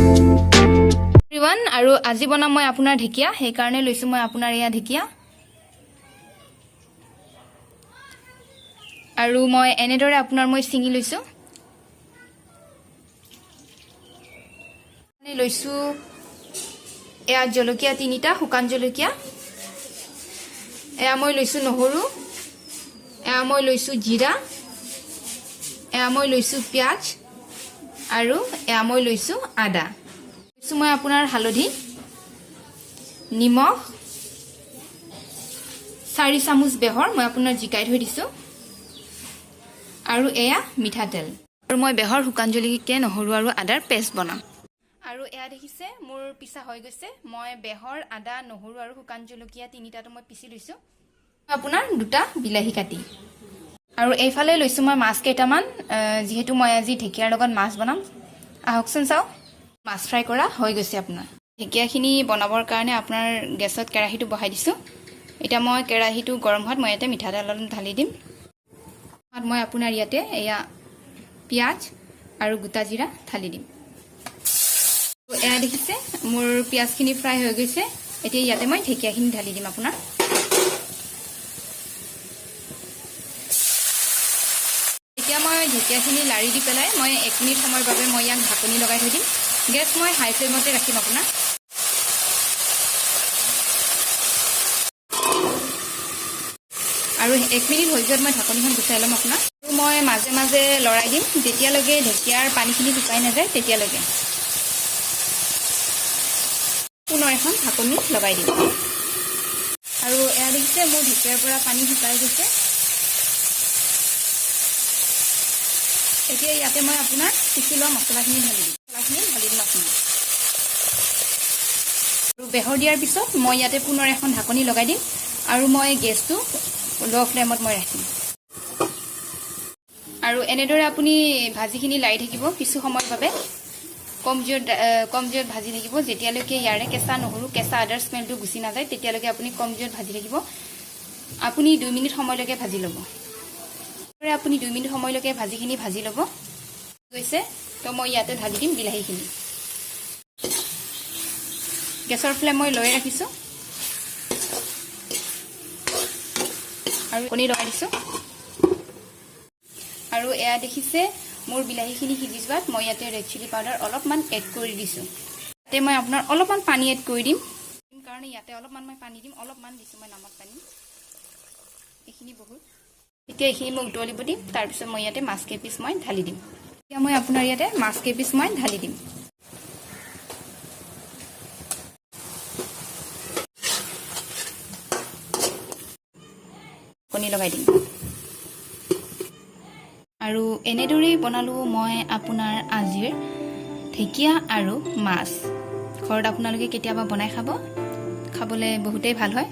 everyone আৰু আজি বনাম মই আপোনাৰ ঢেকিয়া সেই কাৰণে লৈছো মই আপোনাৰ এয়া ঢেকিয়া আৰু মই এনেদৰে আপোনাৰ মই চিঙি লৈছো আমি লৈছো এয়া জলকীয়া তিনিটা শুকান জলকীয়া এয়া মই লৈছো নহৰু এয়া মই লৈছো জিৰা এয়া মই লৈছো পিয়াজ আৰু এয়া মই লৈছো আদা লৈছো মই আপোনাৰ হালধি নিমখ 4 চামুচ বেহৰ মই আপোনাৰ জিকাই থৈ দিছো আৰু এয়া মিঠাতেল আৰু মই বেহৰ শুকান জলকীয়া নহৰু আৰু আদাৰ পেষ্ট বনাম আৰু এয়া দেখিছে মোৰ পিছা হৈ গৈছে মই বেহৰ আদা নহৰু আৰু শুকান জলকীয়া তিনিটাটো মই পিছি লৈছো আপোনাৰ দুটা বিলাহী কাটি আৰু এইফালে লৈছো মই মাছ কেইটামান যেহেতু মই আজি ঢেকিয়াৰ লগত মাছ বনাম আহকচোন চাও মাছ ফ্ৰাই কৰা হৈ গৈছে আপোনাৰ ঢেকিয়াখিনি বনাবৰ কাৰণে আপোনাৰ গেছত কেৰাহীটো বহাই দিছো এটা মই কেৰাহীটো গৰম হোৱাত মই ইয়াতে মিঠাতেল অলপ ঢালি দিম আৰু মই আপোনাৰ ইয়াতে এয়া পিয়াজ আৰু গোটা জিৰা ঢালি দিম এয়া দেখিছে মোৰ পিয়াজখিনি ফ্ৰাই হৈ গৈছে এতিয়া ইয়াতে মই ঢেকিয়াখিনি ঢালি দিম আপোনাৰ এতিয়া মই ঢেকিয়াখিনি লাৰি দি পেলাই মই 1 মিনিট সময়ৰ বাবে মই ইয়াক ঢাকনি লগাই থৈ দিম গেছ মই হাই ফ্লেমতে ৰাখিম আপোনাৰ আৰু 1 মিনিট হৈ যোৱাত মই ঢাকনিখন গুচাই ল'ম আপোনাৰ মই মাজে মাজে লৰাই দিম যেতিয়ালৈকে ঢেকিয়াৰ পানীখিনি শুকাই নাযায় তেতিয়ালৈকে পুনৰ এখন ঢাকনি লগাই দিম আৰু এয়া দেখিছে মোৰ ঢেকিয়াৰ পৰা পানী শুকাই গৈছে এতিয়া ইয়াতে মই আপোনাৰ পিছি লোৱা মছলাখিনি ঢালি দিম আপোনাৰ আৰু বেহৰ দিয়াৰ পিছত মই ইয়াতে পুনৰ এখন ঢাকনি লগাই দিম আৰু মই গেছটো ল' ফ্লেমত মই ৰাখিম আৰু এনেদৰে আপুনি ভাজিখিনি লাৰি থাকিব কিছু সময়ৰ বাবে কম জুইত ভাজি থাকিব যেতিয়ালৈকে ইয়াৰে কেঁচা নহৰু কেঁচা আদাৰ স্মেলটো গুচি নাযায় তেতিয়ালৈকে আপুনি কম জুইত ভাজি থাকিব আপুনি 2 মিনিট সময়লৈকে ভাজি ল'ব আপুনি 2 মিনিট সময়লৈকে ভাজিখিনি ভাজি ল'ব গৈছে তো মই ইয়াতে ঢালি দিম বিলাহীখিনি গেছৰ ফ্লেম মই লৈ ৰাখিছো আৰু কণী লগাই দিছো আৰু এয়া দেখিছে মোৰ বিলাহীখিনি সিজি যোৱাত মই ইয়াতে ৰেড চিলি পাউডাৰ অলপমান এড কৰি দিছো ইয়াতে মই আপোনাৰ অলপমান পানী এড কৰি দিম কাৰণ ইয়াতে অলপমান মই পানী দিম অলপমান দিছো মই নামত পানী এইখিনি বহুত এতিয়া এইখিনি মই উতলিব দিম তাৰপিছত মই ইয়াতে মাছ কেইপিচ মই ঢালি দিম এতিয়া মই আপোনাৰ ইয়াতে মাছ কেইপিচ মই ঢালি দিম কণী লগাই দিম আৰু এনেদৰেই বনালো মই আপোনাৰ আজিৰ ঢেকিয়া আৰু মাছ ঘৰত আপোনালোকে কেতিয়াবা বনাই খাবলৈ বহুতেই ভাল হয়